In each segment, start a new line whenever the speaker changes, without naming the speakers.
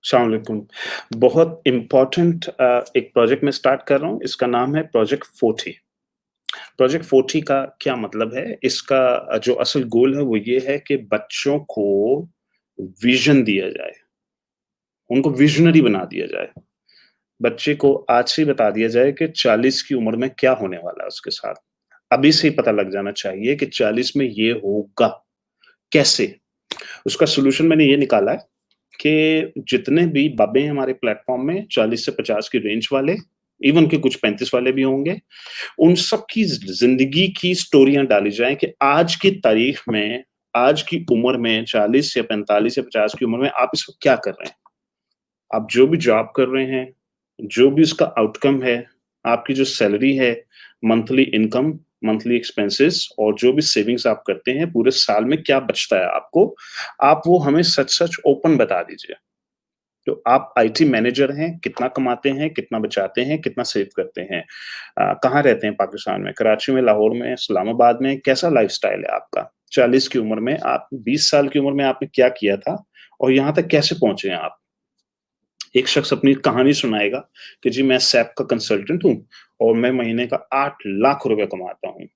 अस्सलाम वालेकुम। बहुत इम्पोर्टेंट एक प्रोजेक्ट मैं स्टार्ट कर रहा हूँ, इसका नाम है प्रोजेक्ट 40। प्रोजेक्ट 40 का क्या मतलब है? इसका जो असल गोल है वो ये है कि बच्चों को विज़न दिया जाए, उनको विज़नरी बना दिया जाए। बच्चे को आज से ही बता दिया जाए कि 40 की उम्र में क्या होने वाला है उसके साथ। अभी से ही पता लग जाना चाहिए कि 40 में ये होगा, कैसे? उसका सॉल्यूशन मैंने ये निकाला है कि जितने भी बाबे हैं हमारे प्लेटफ़ॉर्म में 40 से 50 की रेंज वाले, इवन कि कुछ 35 वाले भी होंगे, उन सब की ज़िंदगी की स्टोरियाँ डाली जाएँ कि आज की तारीख में, आज की उम्र में 40 या 45 या 50 की उम्र में आप इस वक़्त क्या कर रहे हैं? आप जो भी जॉब कर रहे हैं, जो भी उसका आउटकम है, आपकी जो सैलरी है, मंथली इनकम, मंथली एक्सपेंसेस और जो भी सेविंग्स आप करते हैं, पूरे साल में क्या बचता है आपको, आप वो हमें सच-सच ओपन बता दीजिए। तो आप आईटी मैनेजर हैं, कितना कमाते हैं, कितना बचाते हैं, कितना सेव करते हैं? कहाँ रहते हैं पाकिस्तान में? कराची में, लाहौर में, इस्लामाबाद में? कैसा लाइफ़स्टाइल है आपका? 40 की उम्र में आप 20 साल की उम्र में आपने क्या किया था और यहाँ तक कैसे पहुँचे हैं आप? एक शख्स अपनी कहानी सुनाएगा कि जी मैं सैप का कंसल्टेंट हूँ और मैं महीने का 8 लाख रुपए कमाता हूँ।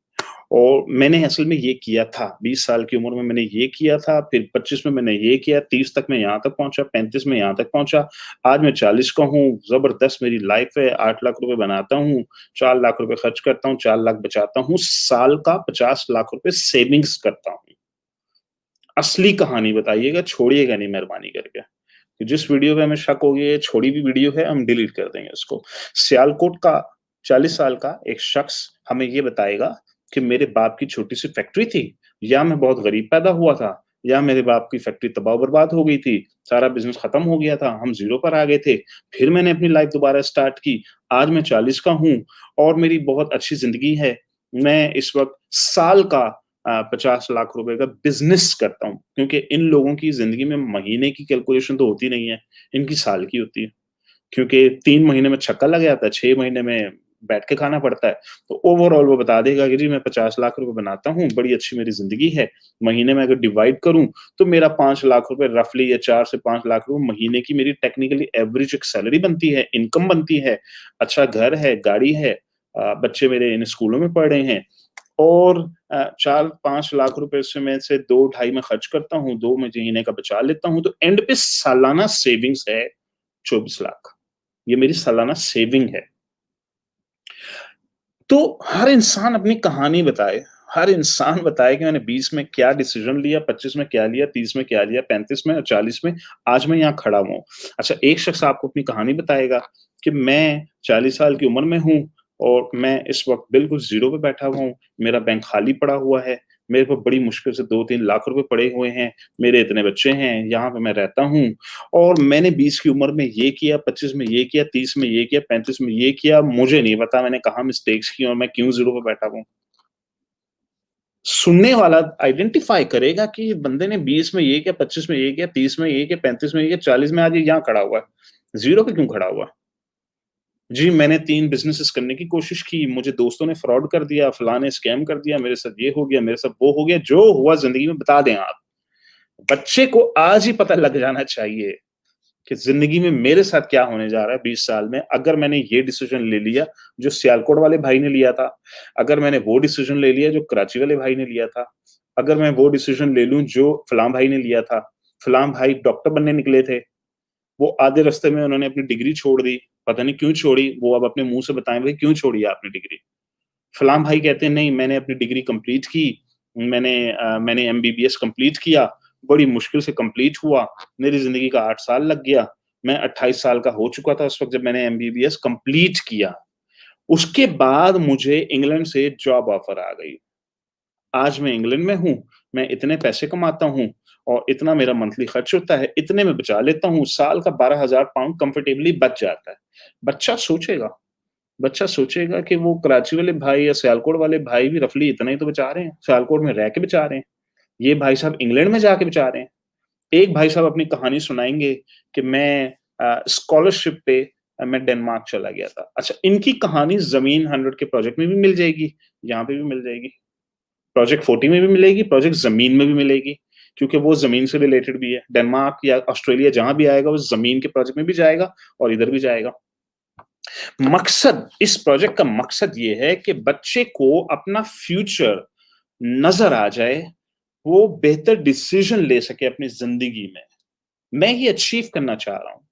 और मैंने असल में ये किया था, 20 साल की उम्र में मैंने ये किया था, फिर 25 में मैंने ये किया, 30 तक मैं यहाँ तक पहुँचा, 35 में यहाँ तक पहुँचा, आज मैं 40 का हूँ, ज़बरदस्त मेरी लाइफ़ है, 8 लाख रुपए बनाता हूँ, 4 लाख रुपए खर्च करता हूँ, 4 लाख बचाता हूँ, साल का 50 लाख रुपए सेविंग्स करता हूँ। असली कहानी बताइएगा, छोड़िएगा नहीं मेहरबानी करके। कि जिस वीडियो पे हमें शक हो गया ये छोड़ी हुई वीडियो है, हम डिलीट कर देंगे उसको। सियालकोट का 40 साल का एक शख्स हमें ये बताएगा कि मेरे बाप की छोटी-सी फैक्ट्री थी, या मैं बहुत गरीब पैदा हुआ था, या मेरे बाप की फैक्ट्री तबाह-बर्बाद हो गई थी, सारा बिज़नेस खत्म हो गया था, हम ज़ीरो पर आ गए थे। फिर मैंने अपनी लाइफ़ दोबारा स्टार्ट की, आज मैं 40 का हूँ और मेरी बहुत अच्छी ज़िंदगी है। मैं इस वक़्त साल का 50 लाख रुपए का बिज़नेस करता हूँ, क्योंकि इन लोगों की ज़िंदगी में महीने की कैलकुलेशन तो होती नहीं है, इनकी साल की होती है। क्योंकि 3 महीने में छक्का लग जाता है, 6 महीने में बैठ के खाना पड़ता है। तो ओवरऑल वो बता देगा कि जी मैं 50 लाख रुपए बनाता हूँ, बड़ी अच्छी मेरी ज़िंदगी है। महीने में अगर डिवाइड करूँ, तो मेरा 5 लाख रुपए रफ़ली या 4 से 5 लाख रुपए महीने की मेरी टेक्निकली एवरेज एक सैलरी बनती है, इनकम बनती है, अच्छा घर है, गाड़ी है, बच्चे मेरे इन स्कूलों में पढ़ रहे हैं। और 4-5 लाख रुपए से में से 2 ढाई मैं खर्च करता हूँ, 2 महीने का बचा लेता हूँ, तो एंड पे सालाना सेविंग्स है 24 लाख। ये मेरी सालाना सेविंग है। तो हर इंसान अपनी कहानी बताए, हर इंसान बताए कि मैंने 20 में क्या डिसीज़न लिया, 25 में क्या लिया, 30 में क्या लिया, 35 में और 40 में आज मैं यहाँ खड़ा हूँ। अच्छा, एक शख्स आपको अपनी कहानी बताएगा कि मैं 40 साल की उम्र में हूँ और मैं इस वक़्त बिल्कुल ज़ीरो पे बैठा हुआ हूँ, मेरा बैंक खाली पड़ा हुआ है, मेरे पे बड़ी मुश्किल से 2-3 लाख रुपए पड़े हुए हैं, मेरे इतने बच्चे हैं, यहाँ पे मैं रहता हूँ और मैंने 20 की उम्र में ये किया, 25 में ये किया, 30 में ये किया, 35 में ये किया, मुझे नहीं पता मैंने कहाँ मिस्टेक्स की और मैं क्यों ज़ीरो पे बैठा हूँ। सुनने वाला आइडेंटिफ़ाई करेगा कि ये बंदे ने 20 में ये किया, 25 में ये किया, 30 में ये किया, 35 में ये किया, 40 में आज ये यहाँ खड़ा हुआ है। ज़ीरो पे क्यों खड़ा हुआ है? जी, मैंने 3 बिज़नेसेस करने की कोशिश की, मुझे दोस्तों ने फ्रॉड कर दिया, फलाँ ने स्कैम कर दिया, मेरे साथ ये हो गया, मेरे साथ वो हो गया, जो हुआ ज़िंदगी में बता दें आप। बच्चे को आज ही पता लग जाना चाहिए कि ज़िंदगी में मेरे साथ क्या होने जा रहा है 20 साल में, अगर मैंने ये डिसीज़न ले लिया, जो सियालकोट वाले भाई ने लिया था, अगर मैंने वो डिसीज़न ले लिया, जो कराची वाले भाई ने लिया था, अगर मैं वो डिसीज़न ले लूँ, जो फलाँ भाई ने लिया था। फलाँ भाई डॉक्टर बनने निकले थे, वो आधे रास्ते में उन्होंने अपनी डिग्री छोड़ दी, पता नहीं क्यों छोड़ी, वो अब अपने मुँह से बताएँ भई क्यों छोड़ी आपने डिग्री? फलाँ भाई कहते हैं नहीं मैंने अपनी डिग्री कंप्लीट की, मैंने एमबीबीएस कंप्लीट किया, बड़ी मुश्किल से कंप्लीट हुआ, मेरी ज़िंदगी का 8 साल लग गया, मैं 28 साल का हो चुका था उस वक़्त जब मैंने एमबीबीएस कंप्लीट किया। उसके बाद मुझे इंग्लैंड से जॉब ऑफ़र आ गई। आज मैं इंग्लैंड में हूँ, मैं इतने पैसे कमाता हूँ और इतना मेरा मंथली खर्च होता है, इतने में बचा लेता हूँ, साल का 12,000 पाउंड कंफर्टेबली बच जाता है। बच्चा सोचेगा बच्चा सोचेगा कि वो कराची वाले भाई या सियालकोट वाले भाई भी रफ़ली इतना ही तो बचा रहे हैं, सियालकोट में रह के बचा रहे हैं। ये भाई साहब इंग्लैंड में जाके बचा रहे हैं। एक भाई साहब अपनी कहानी सुनाएँगे कि मैं स्कॉलरशिप पे मैं डेनमार्क चला गया था। अच्छा, इनकी कहानी ज़मीन 100 के प्रोजेक्ट में भी मिल जाएगी, यहाँ पे भी मिल जाएगी। प्रोजेक्ट 40 में भी मिलेगी, प्रोजेक्ट ज़मीन में भी मिलेगी। क्योंकि वो ज़मीन से रिलेटेड भी है। डेनमार्क या ऑस्ट्रेलिया जहाँ भी आएगा, वो ज़मीन के प्रोजेक्ट में भी जाएगा और इधर भी जाएगा। मकसद इस प्रोजेक्ट का मकसद ये है कि बच्चे को अपना फ्यूचर नज़र आ जाए, वो बेहतर डिसीज़न ले सके अपनी ज़िंदगी में। मैं ये अचीव करना चाह रहा हूँ।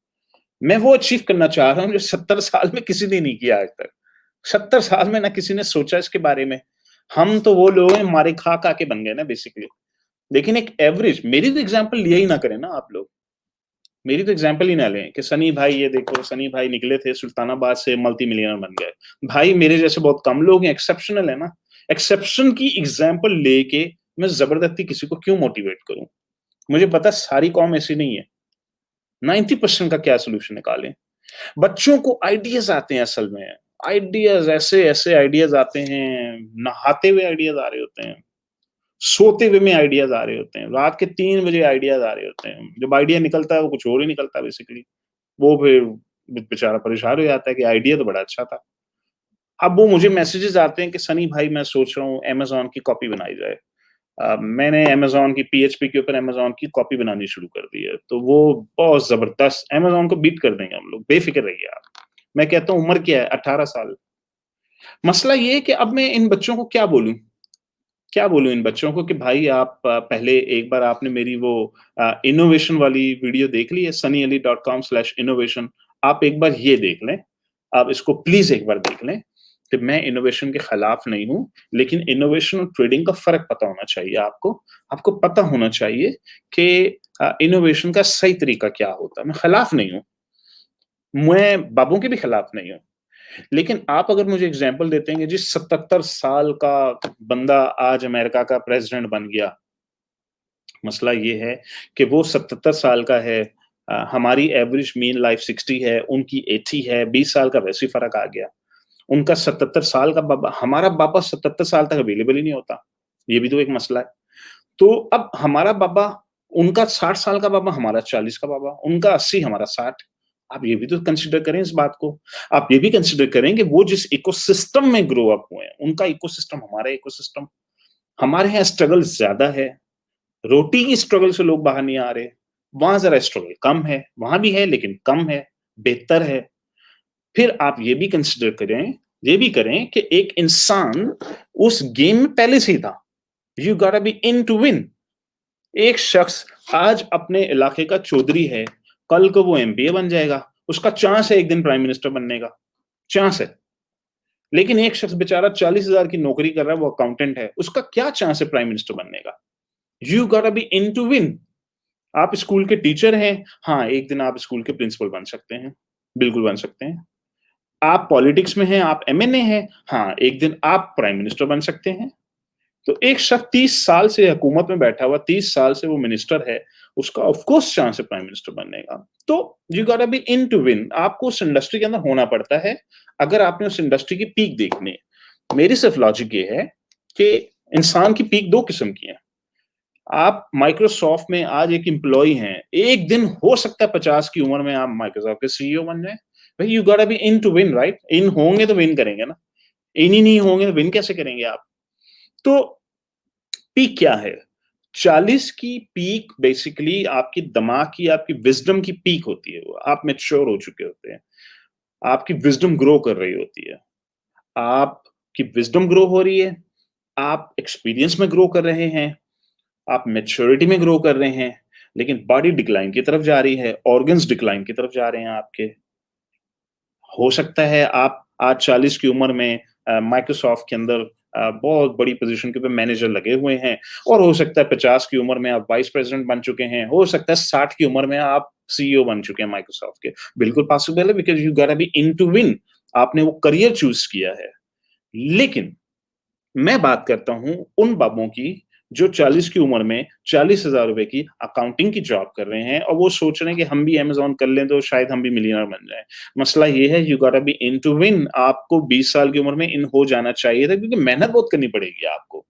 मैं वो अचीव करना चाह रहा हूँ जो 70 साल में किसी ने नहीं किया आज तक। 70 साल में ना किसी ने सोचा इसके बारे में। हम तो वो लोग हैं मारे खा-खा के बन गए ना बेसिकली। लेकिन एक एवरेज मेरी तो एग्ज़ाम्पल लिया ही ना करें ना आप लोग। मेरी तो एग्ज़ाम्पल ही ना लें कि सनी भाई ये देखो, सनी भाई निकले थे सुल्तानाबाद से मल्टी मिलियनर बन गए। भाई मेरे जैसे बहुत कम लोग हैं, एक्सेप्शनल है ना। एक्सेप्शन की एग्ज़ाम्पल लेके मैं ज़बरदस्ती किसी को क्यों मोटिवेट करूँ? मुझे पता है सारी कौम ऐसी नहीं है। 90% का क्या सॉल्यूशन निकालें? बच्चों को आइडियाज़ आते हैं असल में। आइडियाज़ ऐसे-ऐसे आइडियाज़ आते हैं, नहाते हुए आइडियाज़ आ रहे होते हैं। सोते हुए में आइडियाज़ आ रहे होते हैं। रात के 3 बजे आइडियाज़ आ रहे होते हैं। जब आइडिया निकलता है वो कुछ और ही निकलता है बेसिकली। वो फिर बेचारा परेशान हो जाता है कि आइडिया तो बड़ा अच्छा था। अब वो मुझे मैसेजेस आते हैं कि सनी भाई मैं सोच रहा हूँ अमेज़न की कॉपी बनाई जाए। मैंने अमेज़न की पीएचपी के ऊपर अमेज़न की कॉपी बनानी शुरू कर दी है। तो वो बहुत ज़बरदस्त अमेज़न को बीट कर देंगे हम लोग, बेफ़िक्र रहिए आप। मैं कहता हूँ उम्र क्या है? 18 साल। मसला ये है कि अब मैं इन बच्चों को क्या बोलूँ? क्या बोलूँ इन बच्चों को कि भाई आप पहले एक बार आपने मेरी वो इनोवेशन वाली वीडियो देख ली है sunnyali.com/innovation आप एक बार ये देख लें। आप इसको प्लीज़ एक बार देख लें कि मैं इनोवेशन के खिलाफ नहीं हूँ, लेकिन इनोवेशन और ट्रेडिंग का फ़र्क पता होना चाहिए आपको। आपको पता होना चाहिए कि इनोवेशन का सही तरीका क्या होता है। मैं खिलाफ नहीं हूँ, मैं बाबू के भी खिलाफ नहीं हूँ। लेकिन आप अगर मुझे एग्ज़ाम्पल देते हैं कि जी 77 साल का बंदा आज अमेरिका का प्रेज़िडेंट बन गया। मसला ये है कि वो 77 साल का है हमारी एवरेज मीन लाइफ़ 60 है, उनकी 80 है, 20 साल का वैसे ही फ़र्क आ गया। उनका 77 साल का बाबा हमारा बाबा 77 साल तक अवेलेबल ही नहीं होता। ये भी तो एक मसला है। तो अब हमारा बाबा उनका 60 साल का बाबा, हमारा 40 का बाबा, उनका 80 हमारा 60 आप ये भी तो कंसीडर करें इस बात को। आप ये भी कंसीडर करें कि वो जिस इकोसिस्टम में ग्रो अप हुए हैं, उनका इकोसिस्टम, हमारा इकोसिस्टम, हमारे यहाँ स्ट्रगल ज़्यादा है। रोटी की स्ट्रगल से लोग बाहर नहीं आ रहे। वहाँ ज़रा स्ट्रगल कम है, वहाँ भी है लेकिन कम है, बेहतर है। फिर आप ये भी करें कि एक इंसान उस गेम में पहले से ही था। You gotta be in to win. एक शख्स आज अपने इलाके का चौधरी है, कल को वो एमपीए बन जाएगा, उसका चांस है एक दिन प्राइम मिनिस्टर बनने का, चांस है। लेकिन एक शख्स बेचारा 40,000 की नौकरी कर रहा है, वो अकाउंटेंट है, उसका क्या चांस है प्राइम मिनिस्टर बनने का? You gotta be in to win. आप स्कूल के टीचर हैं, हाँ, एक दिन आप स्कूल के प्रिंसिपल बन सकते हैं, बिल्कुल बन सकते हैं। आप पॉलिटिक्स में हैं, आप एमएनए हैं, हाँ, एक दिन आप प्राइम मिनिस्टर बन सकते हैं। तो एक शख्स 30 साल से हुकूमत में बैठा हुआ, 30 साल से वो मिनिस्टर है, उसका ऑफ कोर्स चांस है प्राइम मिनिस्टर बनने का। तो you gotta be in to win. आपको उस इंडस्ट्री के अंदर होना पड़ता है, अगर आपने उस इंडस्ट्री की पीक देखनी है। मेरी सिर्फ लॉजिक ये है कि इंसान की पीक 2 किस्म की है। आप माइक्रोसॉफ्ट में आज एक एम्प्लॉयी हैं, एक दिन हो सकता है 50 की उम्र में आप माइक्रोसॉफ्ट के सीईओ बन जाएँ। भाई you gotta be in to win right? In होंगे तो विन करेंगे ना। इन ही नहीं होंगे तो विन कैसे करेंगे आप? तो पीक क्या है? 40 की पीक बेसिकली आपकी दिमाग की, आपकी विज़डम की पीक होती है वो। आप मैच्योर हो चुके होते हैं। आपकी विज़डम ग्रो कर रही होती है। आपकी विज़डम ग्रो हो रही है, आप एक्सपीरियंस में ग्रो कर रहे हैं, आप मैच्योरिटी में ग्रो कर रहे हैं, लेकिन बॉडी डिक्लाइन की तरफ जा रही है, ऑर्गन्स डिक्लाइन की तरफ जा रहे हैं आपके। हो सकता है आप आज 40 की उम्र में माइक्रोसॉफ्ट के अंदर बहुत बड़ी पोज़ीशन के ऊपर मैनेजर लगे हुए हैं और हो सकता है 50 की उम्र में आप वाइस प्रेज़िडेंट बन चुके हैं, हो सकता है 60 की उम्र में आप सीईओ बन चुके हैं माइक्रोसॉफ्ट के। बिल्कुल पॉसिबल है because you gotta be in to win. आपने वो करियर चूज़ किया है। लेकिन मैं बात करता हूँ उन बाबों की, जो 40 की उम्र में 40,000 रुपए की अकाउंटिंग की जॉब कर रहे हैं और वो सोच रहे हैं कि हम भी अमेज़न कर लें तो शायद हम भी मिलियनेयर बन जाएँ। मसला ये है you gotta be in to win. आपको 20 साल की उम्र में इन हो जाना चाहिए था क्योंकि मेहनत बहुत करनी पड़ेगी आपको।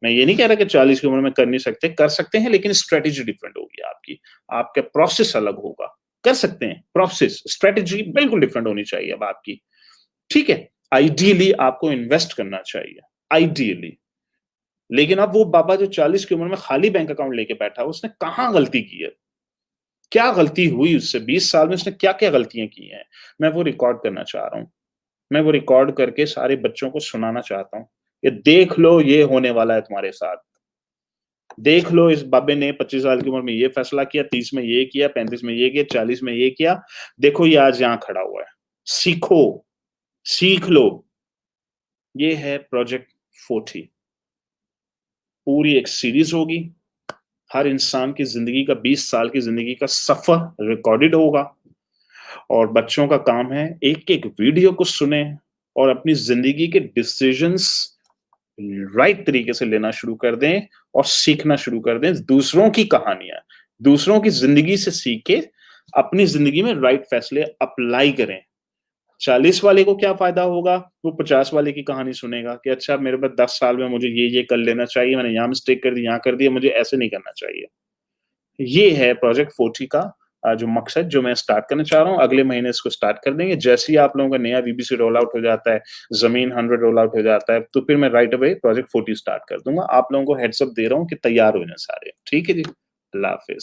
मैं ये नहीं कह रहा कि 40 की उम्र में कर नहीं सकते, कर सकते हैं लेकिन स्ट्रैटेजी डिफरेंट होगी आपकी। आपका प्रोसेस अलग होगा। कर सकते हैं, प्रोसेस, स्ट्रैटेजी बिल्कुल डिफरेंट होनी चाहिए अब आपकी। ठीक है? आइडियली आपको इन्वेस्ट करना चाहिए, आइडियली। लेकिन अब वो बाबा जो 40 की उम्र में खाली बैंक अकाउंट लेके बैठा है, उसने कहाँ गलती की है? क्या गलती हुई उससे? 20 साल में उसने क्या-क्या गलतियाँ की हैं? मैं वो रिकॉर्ड करना चाह रहा हूँ। मैं वो रिकॉर्ड करके सारे बच्चों को सुनाना चाहता हूँ। ये देख लो ये होने वाला है तुम्हारे साथ। देख लो इस बाबे ने 25 साल की उम्र में ये फैसला किया, 30 में ये किया, 35 में ये किया, 40 में ये किया। देखो ये आज यहाँ खड़ा हुआ है। सीखो, सीख लो। ये है प्रोजेक्ट 40। पूरी एक सीरीज़ होगी। हर इंसान की ज़िंदगी का 20 साल की ज़िंदगी का सफ़र रिकॉर्डेड होगा और बच्चों का काम है एक-एक वीडियो को सुनें और अपनी ज़िंदगी के डिसिज़न्स राइट तरीके से लेना शुरू कर दें और सीखना शुरू कर दें दूसरों की कहानियाँ, दूसरों की ज़िंदगी से सीख के अपनी ज़िंदगी में राइट फैसले अप्लाई करें। 40 वाले को क्या फ़ायदा होगा? वो 50 वाले की कहानी सुनेगा कि अच्छा मेरे पास 10 साल में मुझे ये कर लेना चाहिए, मैंने यहाँ मिस्टेक कर दी, यहाँ कर दिया, मुझे ऐसे नहीं करना चाहिए। ये है प्रोजेक्ट 40 का जो मकसद जो मैं स्टार्ट करना चाह रहा हूँ, अगले महीने इसको स्टार्ट कर देंगे। जैसे ही आप लोगों का नया वीबीसी रोल आउट हो जाता है, ज़मीन 100 रोल आउट हो जाता है, तो फिर मैं राइट अवे प्रोजेक्ट 40 स्टार्ट कर दूँगा। आप लोगों को हेड्स अप दे रहा हूँ कि तैयार हो जाएँ सारे। ठीक है जी? अल्लाह हाफ़िज़।